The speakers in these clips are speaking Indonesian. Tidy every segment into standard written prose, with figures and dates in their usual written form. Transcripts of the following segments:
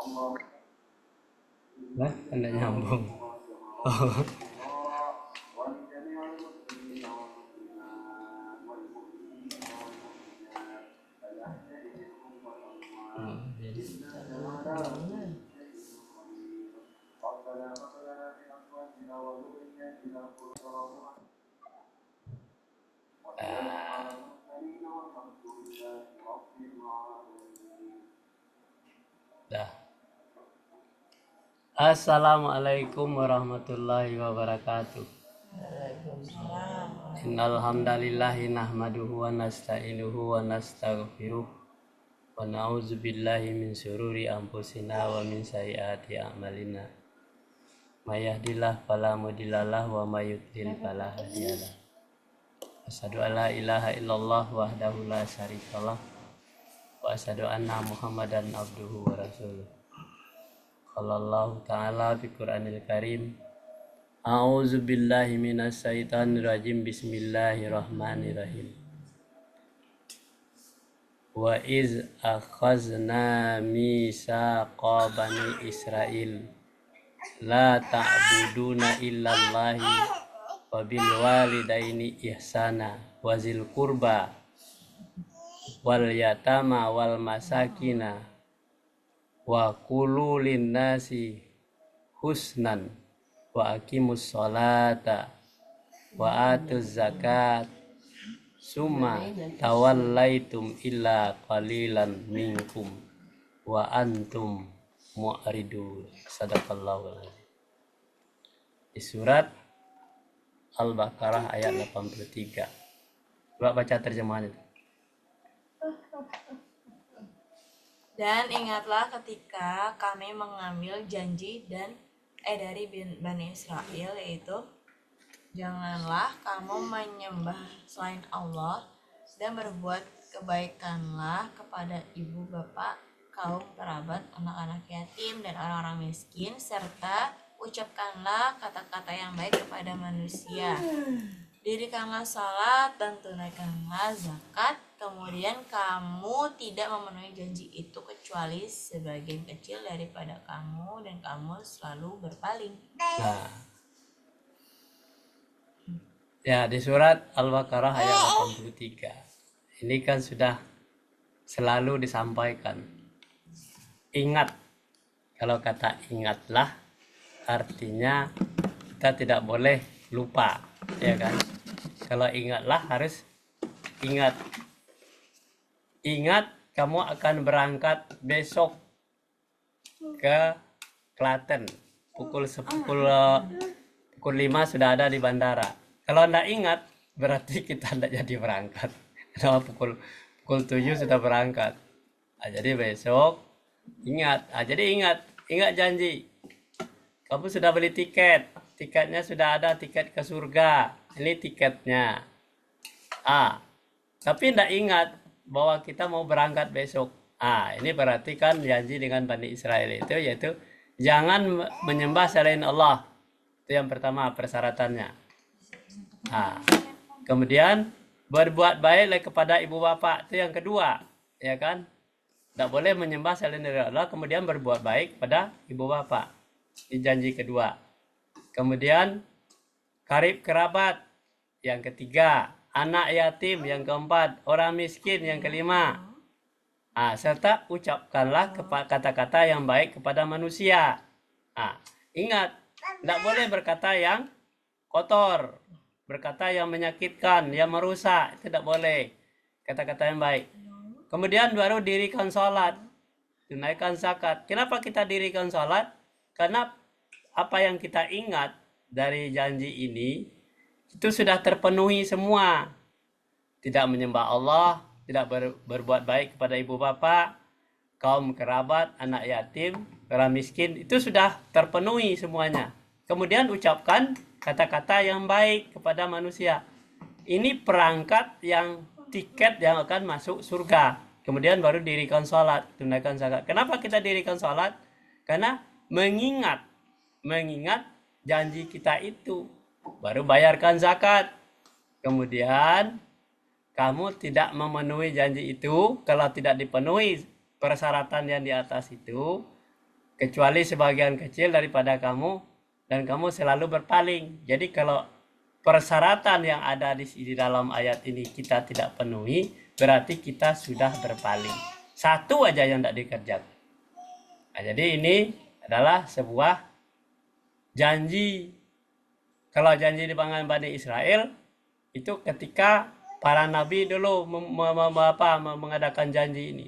Lah, anda nyambung. Oh. Jadi, dah. Assalamualaikum warahmatullahi wabarakatuh. Innal hamdalillahi nahmaduhu wa nasta'inuhu wa nastaghfiruh wa na'udzu billahi min syururi anfusina wa min sayyiati a'malina. May yahdihillahu fala mudhillalah wa may yudhlil fala hadiyalah. Asyhadu an la ilaha illallah wahdahu la syarikalah wa asyhadu anna Muhammadan abduhu wa rasuluh. Qallallahu ta'ala fi Qur'anil Karim. A'udzu billahi minasy syaithanir rajim. Bismillahirrahmanirrahim. Wa iz akhazna mitsaqa bani Israil la ta'buduna illallahi wa bil walidaini ihsana wa zil qurba wal yatama wal masakina wa qulu linnasi husnan wa aqimus sholata wa atuz zakat summa tawallaitum illa qalilan minkum wa antum mu'ridun. Sadaqallahu alazim. Di surat Al-Baqarah ayat 83. Coba baca terjemahannya. Dan ingatlah ketika kami mengambil janji dari Bani Israel, yaitu janganlah kamu menyembah selain Allah dan berbuat kebaikanlah kepada ibu bapak, kaum kerabat, anak-anak yatim dan orang-orang miskin, serta ucapkanlah kata-kata yang baik kepada manusia. Dirikanlah salat dan tunaikanlah zakat. Kemudian kamu tidak memenuhi janji itu kecuali sebagian kecil daripada kamu, dan kamu selalu berpaling. Nah, ya, di surat Al-Baqarah ayat 83. Ini kan sudah selalu disampaikan. Ingat. Kalau kata ingatlah artinya kita tidak boleh lupa, ya kan? Kalau ingatlah harus ingat. Ingat kamu akan berangkat besok ke Klaten. Pukul 5 sudah ada di bandara. Kalau tidak ingat berarti kita tidak jadi berangkat. Karena pukul 7 sudah berangkat. Nah, jadi besok ingat. Nah, jadi ingat janji. Kamu sudah beli tiket. Tiketnya sudah ada, tiket ke surga. Ini tiketnya. Tapi tidak ingat bahwa kita mau berangkat besok. Ini berarti kan janji dengan Bani Israel itu, yaitu jangan menyembah selain Allah. Itu yang pertama persyaratannya. Kemudian berbuat baik kepada ibu bapak, itu yang kedua, ya kan? Tidak boleh menyembah selain Allah, kemudian berbuat baik pada ibu bapak. Ini janji kedua. Kemudian karib kerabat, yang ketiga. Anak yatim, yang keempat. Orang miskin, yang kelima. Serta ucapkanlah kata-kata yang baik kepada manusia. Ingat, tidak boleh berkata yang kotor, berkata yang menyakitkan, yang merusak. Itu tidak boleh. Kata-kata yang baik. Kemudian baru dirikan sholat, tunaikan zakat. Kenapa kita dirikan sholat? Karena apa yang kita ingat dari janji ini itu sudah terpenuhi semua. Tidak menyembah Allah, tidak berbuat baik kepada ibu bapak, kaum kerabat, anak yatim, orang miskin, itu sudah terpenuhi semuanya. Kemudian ucapkan kata-kata yang baik kepada manusia. Ini perangkat yang tiket yang akan masuk surga. Kemudian baru dirikan sholat, tunaikan zakat. Kenapa kita dirikan sholat? Karena mengingat janji kita itu. Baru bayarkan zakat. Kemudian kamu tidak memenuhi janji itu. Kalau tidak dipenuhi persyaratan yang di atas itu, kecuali sebagian kecil daripada kamu, dan kamu selalu berpaling. Jadi kalau persyaratan yang ada di dalam ayat ini kita tidak penuhi, berarti kita sudah berpaling. Satu aja yang tidak dikerjakan. Nah, jadi ini adalah sebuah janji. Kalau janji di pangan Bani Israel itu ketika para nabi dulu mengadakan janji ini.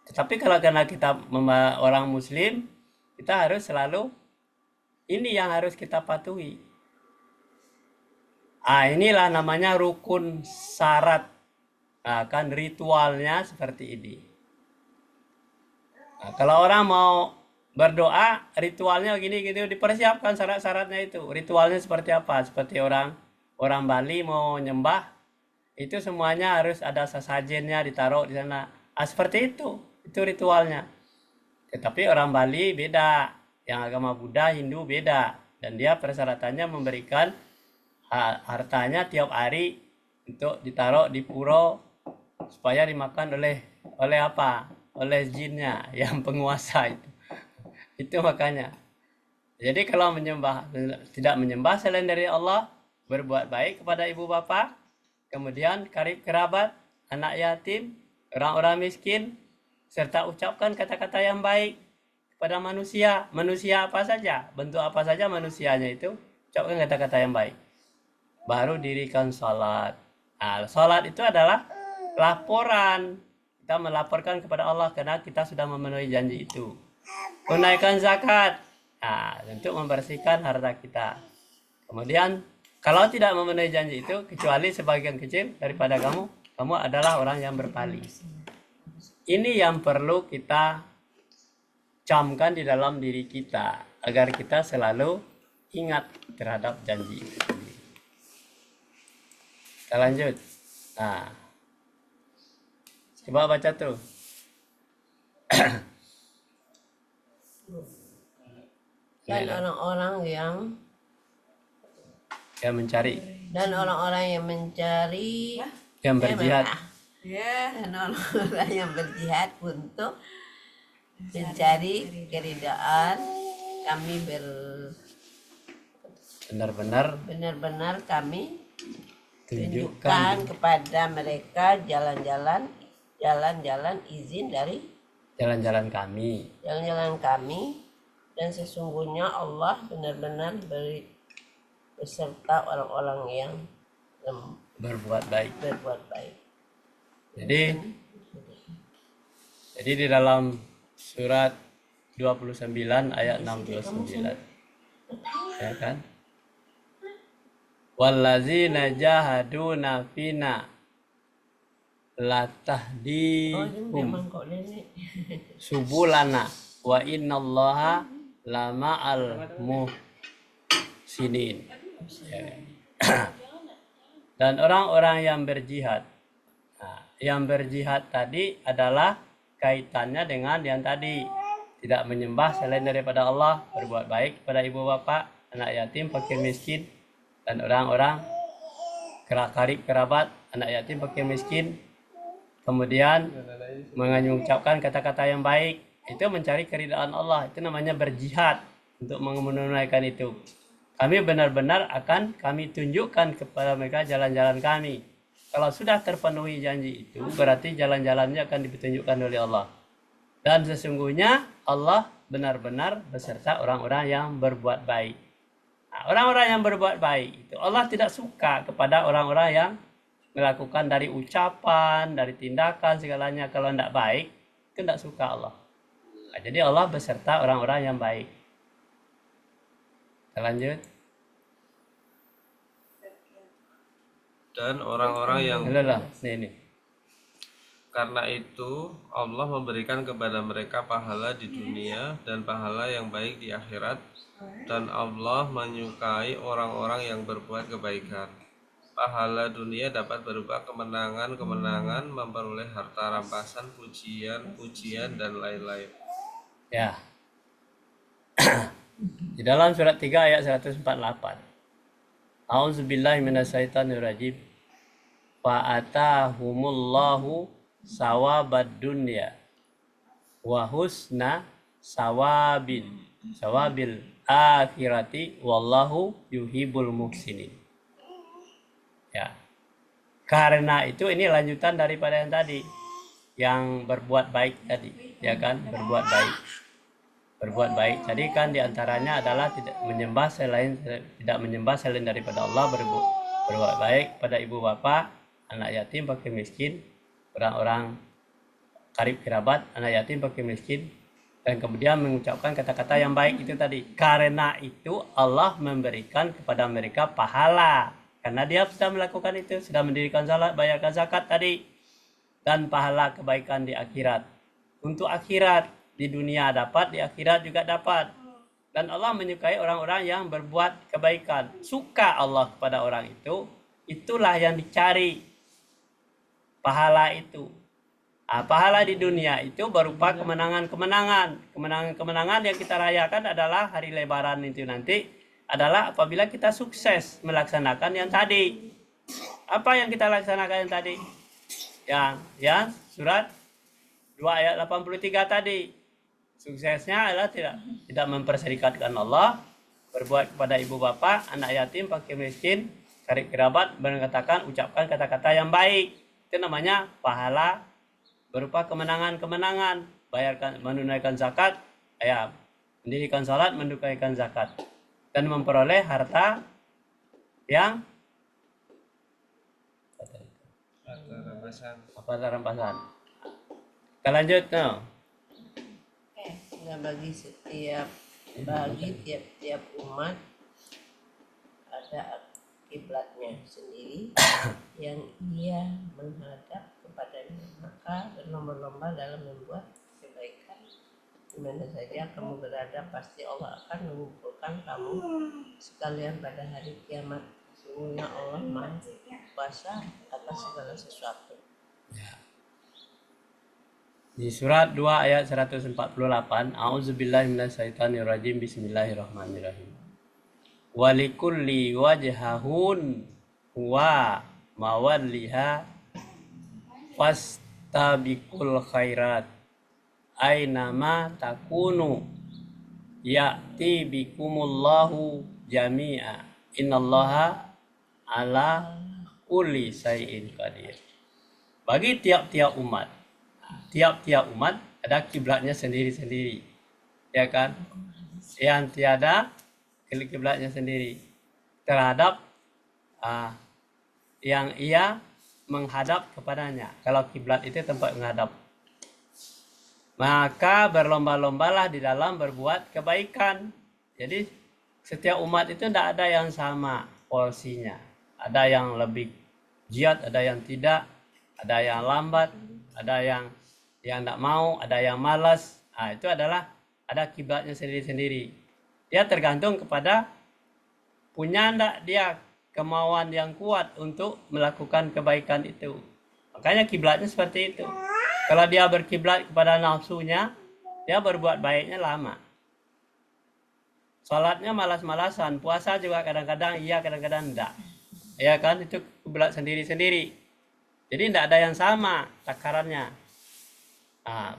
Tetapi kalau karena kita orang muslim, kita harus selalu ini yang harus kita patuhi. Inilah namanya rukun syarat. Kan ritualnya seperti ini. Kalau orang mau berdoa, ritualnya gini gitu, dipersiapkan syarat-syaratnya itu. Ritualnya seperti apa? Seperti orang Bali mau nyembah, itu semuanya harus ada sesajennya ditaruh di sana. Seperti itu ritualnya. Tetapi orang Bali beda, yang agama Buddha, Hindu beda, dan dia persyaratannya memberikan hartanya tiap hari untuk ditaruh di pura supaya dimakan oleh apa? Oleh jinnya yang penguasa itu. Itu makanya. Jadi kalau tidak menyembah selain dari Allah, berbuat baik kepada ibu bapak, kemudian karib kerabat, anak yatim, orang-orang miskin, serta ucapkan kata-kata yang baik kepada manusia. Manusia apa saja, bentuk apa saja manusianya itu, ucapkan kata-kata yang baik. Baru dirikan sholat. Sholat itu adalah laporan. Kita melaporkan kepada Allah karena kita sudah memenuhi janji itu. Tunaikan zakat untuk membersihkan harta kita. Kemudian kalau tidak memenuhi janji itu, kecuali sebagian kecil daripada kamu adalah orang yang berpaling. Ini yang perlu kita camkan di dalam diri kita agar kita selalu ingat terhadap janji itu. Kita lanjut. Coba baca tuh. Dan orang-orang yang mencari, dan orang-orang yang mencari, yang berjihad, dan orang-orang yang berjihad untuk mencari keridaan kami benar-benar kami tunjukkan kepada mereka jalan-jalan izin dari jalan-jalan kami, dan sesungguhnya Allah benar-benar beserta orang-orang yang berbuat baik. Jadi di dalam surat 29 ayat 69, ya kan? Wallazina jahaduna fina latahdihum subulana wa innallaha lama'al muhsinin. Dan orang-orang yang berjihad. Yang berjihad tadi adalah kaitannya dengan yang tadi, tidak menyembah selain daripada Allah, berbuat baik kepada ibu bapak, anak yatim, fakir miskin, dan orang-orang karib kerabat, anak yatim, fakir miskin. Kemudian mengucapkan kata-kata yang baik, itu mencari keridaan Allah, itu namanya berjihad untuk menunaikan itu. Kami benar-benar akan kami tunjukkan kepada mereka jalan-jalan kami. Kalau sudah terpenuhi janji itu, berarti jalan-jalannya akan ditunjukkan oleh Allah. Dan sesungguhnya Allah benar-benar beserta orang-orang yang berbuat baik. Orang-orang yang berbuat baik itu Allah tidak suka kepada orang-orang yang melakukan dari ucapan, dari tindakan segalanya. Kalau tidak baik, itu tidak suka Allah. Jadi Allah beserta orang-orang yang baik. Kita lanjut. Dan orang-orang yang Ini. Karena itu Allah memberikan kepada mereka pahala di dunia dan pahala yang baik di akhirat, dan Allah menyukai orang-orang yang berbuat kebaikan. Pahala dunia dapat berupa kemenangan, memperoleh harta rampasan, pujian, dan lain-lain. Ya. Di dalam surat 3 ayat 148. A'udzubillahi minasyaitonirrajim. Fa'atahumullahu sawabad dunya wa husna sawabil akhirati wallahu yuhibbul muhsinin. Ya. Karena itu ini lanjutan daripada yang tadi, yang berbuat baik tadi, ya kan? Berbuat baik. Jadi kan diantaranya adalah tidak menyembah selain daripada Allah, berbuat baik pada ibu bapak, anak yatim, fakir miskin, orang-orang karib kerabat, anak yatim, fakir miskin, dan kemudian mengucapkan kata-kata yang baik itu tadi. Karena itu Allah memberikan kepada mereka pahala. Karena dia sudah melakukan itu, sudah mendirikan salat, bayarkan zakat tadi. Dan pahala kebaikan di akhirat. Untuk akhirat, di dunia dapat, di akhirat juga dapat. Dan Allah menyukai orang-orang yang berbuat kebaikan. Suka Allah kepada orang itu, itulah yang dicari. Pahala itu. Pahala di dunia itu berupa kemenangan-kemenangan. Kemenangan-kemenangan yang kita rayakan adalah hari Lebaran itu nanti. Adalah apabila kita sukses melaksanakan yang tadi. Apa yang kita laksanakan yang tadi? Yang surat 2 ayat 83 tadi. Suksesnya adalah tidak memperserikatkan Allah, berbuat kepada ibu bapak, anak yatim, fakir miskin, karib kerabat, mengatakan, ucapkan kata-kata yang baik. Itu namanya pahala berupa kemenangan-kemenangan. Menunaikan zakat, mendirikan salat, menunaikan zakat. Dan memperoleh harta yang rampasan. Kita lanjut no. Nah, bagi tiap umat ada kiblatnya sendiri yang ia menghadap kepadanya, maka berlomba-lomba dalam membuat kebaikan. Di mana saja kamu berada, pasti Allah akan mengumpulkan kamu sekalian pada hari kiamat. Sesungguhnya Allah Maha Kuasa atas segala sesuatu. Di surat 2 ayat 148, A'udzubillahi minasyaitonirrajim, bismillahirrahmanirrahim. Walikulli wajhahun huwa mawalliha fastabiqul khairat ainama takunu ya'ti bikumullahu jami'a innallaha ala kulli syai'in qadir. Bagi tiap-tiap umat ada kiblatnya sendiri-sendiri, ya kan? Yang tiada kiblatnya sendiri terhadap yang ia menghadap kepadanya. Kalau kiblat itu tempat menghadap, maka berlomba-lombalah di dalam berbuat kebaikan. Jadi setiap umat itu tidak ada yang sama porsinya. Ada yang lebih giat, ada yang tidak, ada yang lambat, ada yang tidak mau, ada yang malas. Itu adalah ada kiblatnya sendiri-sendiri. Dia tergantung kepada punya enggak dia kemauan yang kuat untuk melakukan kebaikan itu. Makanya kiblatnya seperti itu. Kalau dia berkiblat kepada nafsunya, dia berbuat baiknya lama. Salatnya malas-malasan, puasa juga kadang-kadang iya, kadang-kadang enggak. Ya kan, itu kiblat sendiri-sendiri. Jadi tidak ada yang sama takarannya.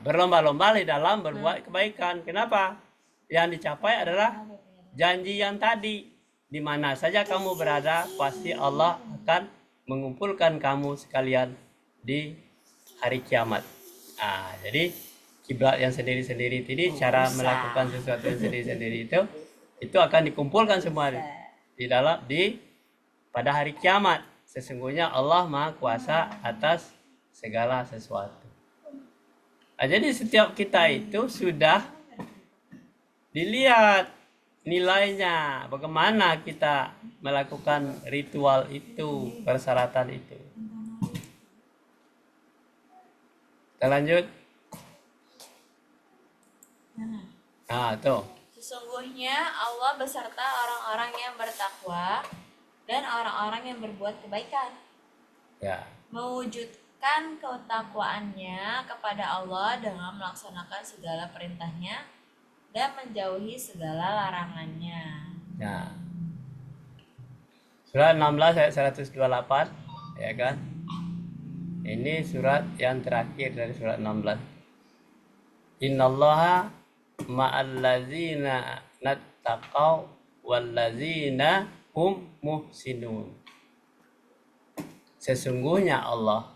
Berlomba-lomba di dalam berbuat kebaikan. Kenapa? Yang dicapai adalah janji yang tadi. Di mana saja kamu berada, pasti Allah akan mengumpulkan kamu sekalian di hari kiamat. Jadi kiblat yang sendiri-sendiri ini, cara melakukan sesuatu yang sendiri-sendiri itu akan dikumpulkan semua pada hari kiamat. Sesungguhnya Allah Maha Kuasa atas segala sesuatu. Jadi setiap kita itu sudah dilihat nilainya, bagaimana kita melakukan ritual itu, persyaratan itu. Kita lanjut. Tuh. Sesungguhnya Allah beserta orang-orang yang bertakwa dan orang-orang yang berbuat kebaikan. Ya. Mewujudkan ketakwaannya kepada Allah dengan melaksanakan segala perintahnya dan menjauhi segala larangannya. Ya. Surat 16 ayat 128, ya kan? Ini surat yang terakhir dari surat 16. Innallaha ma'allazina nattaqau wallazina hum muhsinun. Sesungguhnya Allah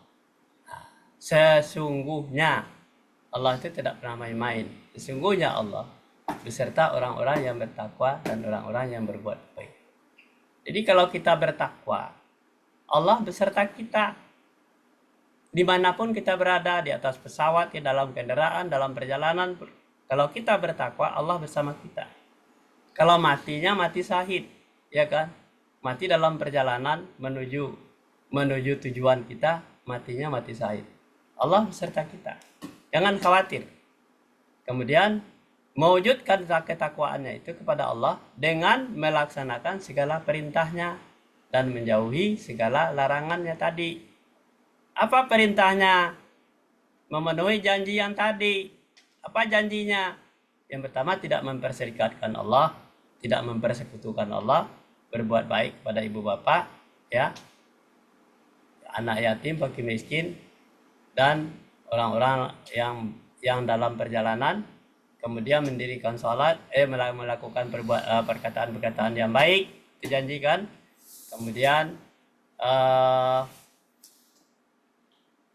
itu tidak pernah main-main. Sesungguhnya Allah beserta orang-orang yang bertakwa dan orang-orang yang berbuat baik. Jadi kalau kita bertakwa, Allah beserta kita. Dimanapun kita berada, di atas pesawat, di dalam kendaraan, dalam perjalanan, kalau kita bertakwa, Allah bersama kita. Kalau matinya mati syahid, ya kan? Mati dalam perjalanan menuju tujuan kita, matinya mati syahid. Allah beserta kita. Jangan khawatir. Kemudian mewujudkan ketakwaannya itu kepada Allah dengan melaksanakan segala perintahnya dan menjauhi segala larangannya tadi. Apa perintahnya? Memenuhi janji yang tadi. Apa janjinya? Yang pertama, tidak memperserikatkan Allah, tidak mempersekutukan Allah, berbuat baik pada ibu bapak, ya, anak yatim, fakir miskin, dan orang-orang yang dalam perjalanan. Kemudian mendirikan sholat, melakukan perkataan-perkataan yang baik, dijanjikan. Kemudian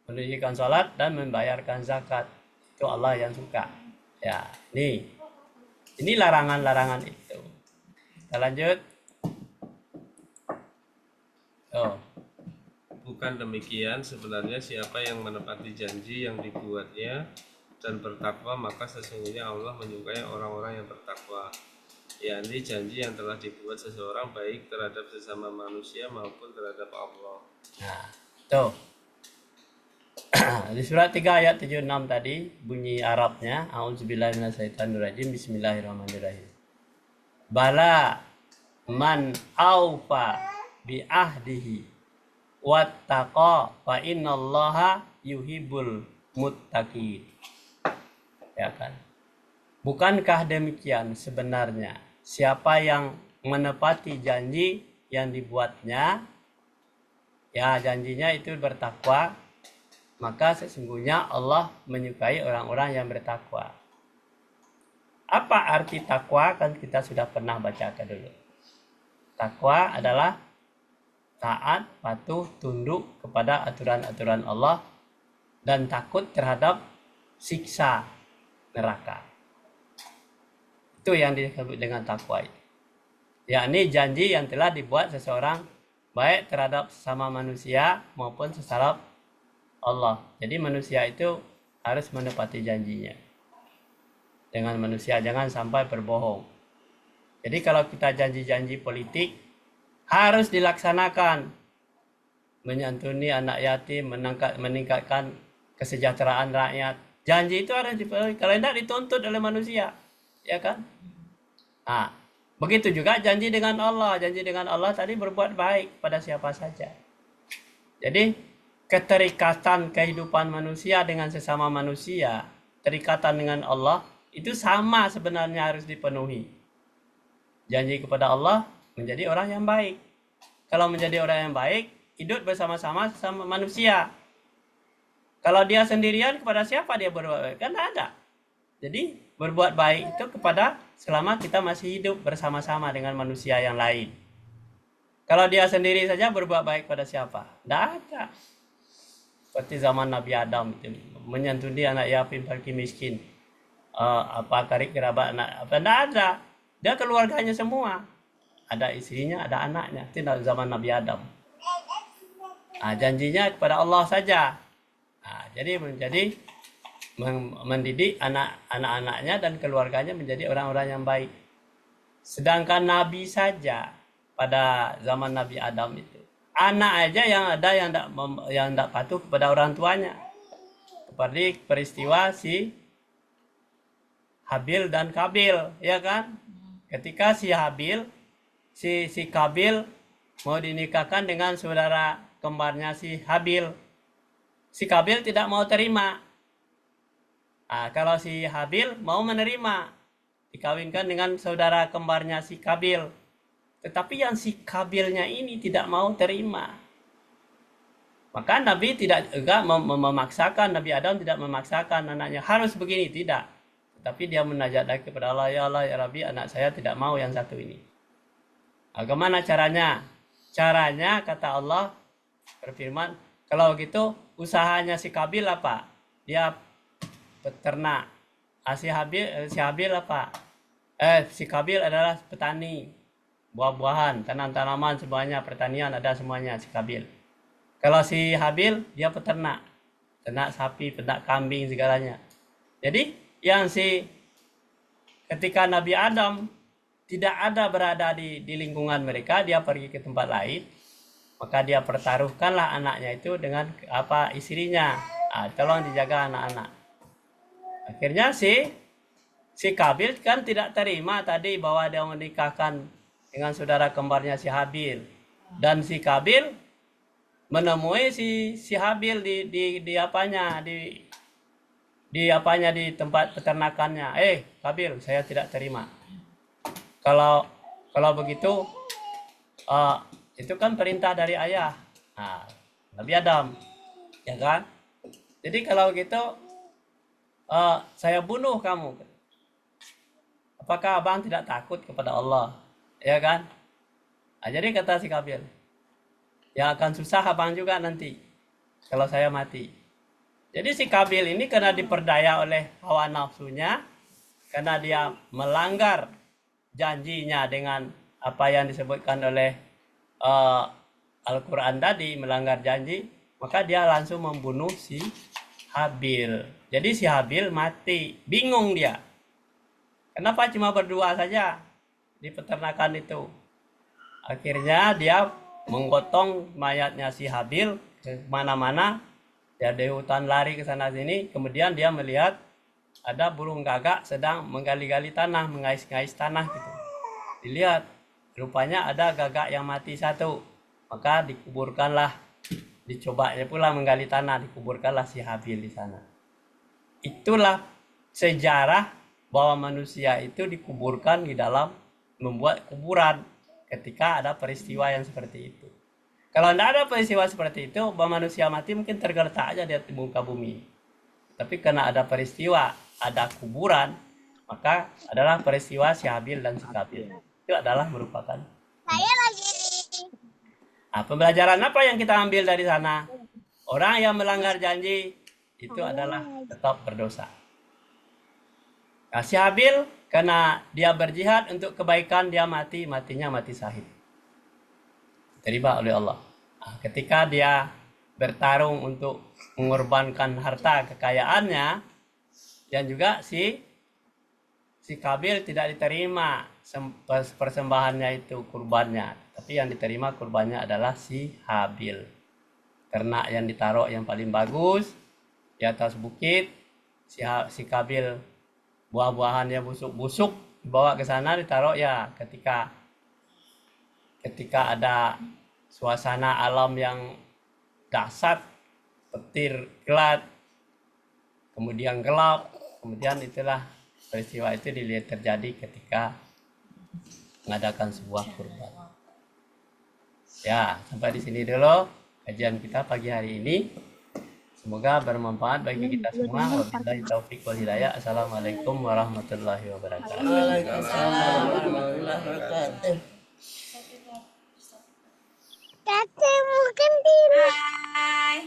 mendirikan sholat dan membayarkan zakat. Itu Allah yang suka. Ya, ini larangan-larangan itu. Kita lanjut. Bukan demikian, sebenarnya siapa yang menepati janji yang dibuatnya dan bertakwa, maka sesungguhnya Allah menyukai orang-orang yang bertakwa, yakni janji yang telah dibuat seseorang baik terhadap sesama manusia maupun terhadap Allah. Nah, tuh. Di surat 3 ayat 76 tadi bunyi Arabnya, A'udzubillahi minasyaitonirrajim, bismillahirrahmanirrahim. Bala man aufa bi ahdihi wattaqa fa innallaha yuhibbul muttaqin. Ya kan? Bukankah demikian sebenarnya siapa yang menepati janji yang dibuatnya, ya janjinya itu bertakwa, maka sesungguhnya Allah menyukai orang-orang yang bertakwa. Apa arti takwa? Kan kita sudah pernah bacakan dulu. Takwa adalah taat, patuh, tunduk kepada aturan-aturan Allah dan takut terhadap siksa neraka. Itu yang disebut dengan takwa itu. Yakni janji yang telah dibuat seseorang baik terhadap sesama manusia maupun terhadap Allah. Jadi manusia itu harus menepati janjinya dengan manusia, jangan sampai berbohong. Jadi kalau kita janji-janji politik harus dilaksanakan, menyantuni anak yatim, meningkatkan kesejahteraan rakyat. Janji itu harus dipenuhi, kalau tidak dituntut oleh manusia, ya kan? Nah, begitu juga janji dengan Allah. Janji dengan Allah tadi berbuat baik pada siapa saja. Jadi keterikatan kehidupan manusia dengan sesama manusia, terikatan dengan Allah, itu sama sebenarnya harus dipenuhi. Janji kepada Allah menjadi orang yang baik. Kalau menjadi orang yang baik, hidup bersama-sama sama manusia. Kalau dia sendirian, kepada siapa dia berbuat baik? Kan ada. Jadi berbuat baik itu kepada selama kita masih hidup bersama-sama dengan manusia yang lain. Kalau dia sendiri saja berbuat baik pada siapa? Tidak ada. Seperti zaman Nabi Adam itu, menyantuni anak yatim, fakir miskin, karib kerabat anak, tidak ada. Dia keluarganya semua, ada istrinya, ada anaknya. Itu zaman Nabi Adam. Janjinya kepada Allah saja. Jadi mendidik anak-anaknya dan keluarganya menjadi orang-orang yang baik. Sedangkan Nabi saja pada zaman Nabi Adam itu, anak aja yang tidak patuh kepada orang tuanya. Seperti peristiwa si Habil dan Kabil, ya kan? Ketika si Kabil mau dinikahkan dengan saudara kembarnya si Habil, si Kabil tidak mau terima. Kalau si Habil mau menerima, dikawinkan dengan saudara kembarnya si Kabil. Tetapi yang si Kabilnya ini tidak mau terima. Maka Nabi tidak juga memaksakan, Nabi Adam tidak memaksakan anaknya harus begini, tidak. Tapi dia munajat lagi kepada Allah, ya Allah, ya Rabbi, anak saya tidak mau yang satu ini. Bagaimana caranya? Caranya kata Allah berfirman, kalau gitu usahanya si Kabil apa? Dia peternak. Si Habil apa? Si Kabil adalah petani, buah-buahan, tanaman semuanya, pertanian ada semuanya si Kabil. Kalau si Habil dia peternak, ternak sapi, ternak kambing segalanya. Jadi yang ketika Nabi Adam tidak ada berada di lingkungan mereka, dia pergi ke tempat lain, maka dia pertaruhkanlah anaknya itu dengan istrinya. Tolong dijaga anak-anak. Akhirnya si Kabil kan tidak terima tadi bahwa dia menikahkan dengan saudara kembarnya si Habil, dan si Kabil menemui si Habil di tempat peternakannya. Kabil, saya tidak terima. Kalau begitu, itu kan perintah dari ayah, Nabi Adam, ya kan? Jadi kalau gitu, saya bunuh kamu. Apakah abang tidak takut kepada Allah, ya kan? Jadi kata si Kabil, ya akan susah abang juga nanti kalau saya mati. Jadi si Kabil ini karena diperdaya oleh hawa nafsunya, karena dia melanggar janjinya dengan apa yang disebutkan oleh Al-Quran tadi, melanggar janji, maka dia langsung membunuh si Habil. Jadi si Habil mati, bingung dia. Kenapa cuma berdua saja di peternakan itu? Akhirnya dia menggotong mayatnya si Habil ke mana-mana. Dia di hutan lari ke sana sini. Kemudian dia melihat ada burung gagak sedang menggali-gali tanah, mengais-ngais tanah gitu. Dilihat, rupanya ada gagak yang mati satu. Maka dikuburkanlah, dicobanya pula menggali tanah, dikuburkanlah si Habil di sana. Itulah sejarah bahwa manusia itu dikuburkan di dalam membuat kuburan ketika ada peristiwa yang seperti itu. Kalau tidak ada peristiwa seperti itu, bahwa manusia mati mungkin tergeletak aja di muka bumi. Tapi karena ada peristiwa, ada kuburan, maka adalah peristiwa si Habil dan si Kabil. Itu adalah merupakan. Saya lagi. Pembelajaran apa yang kita ambil dari sana? Orang yang melanggar janji itu adalah tetap berdosa. Si Habil karena dia berjihad untuk kebaikan, dia matinya mati syahid. Diterima oleh Allah. Ketika dia bertarung untuk mengorbankan harta kekayaannya, dan juga si Kabil tidak diterima persembahannya itu, kurbannya. Tapi yang diterima kurbannya adalah si Habil. Ternak yang ditaruh yang paling bagus di atas bukit, si Kabil buah-buahannya busuk-busuk dibawa ke sana ditaruh ya. Ketika ada suasana alam yang dahsyat, petir kilat, kemudian gelap, kemudian itulah peristiwa itu dilihat terjadi ketika mengadakan sebuah kurban. Ya, sampai di sini dulu kajian kita pagi hari ini. Semoga bermanfaat bagi kita semua. Wabillahi taufiq wal hidayah. Assalamualaikum warahmatullahi wabarakatuh. Waalaikumsalam warahmatullahi wabarakatuh. Kakek mungkin tidak. Hai.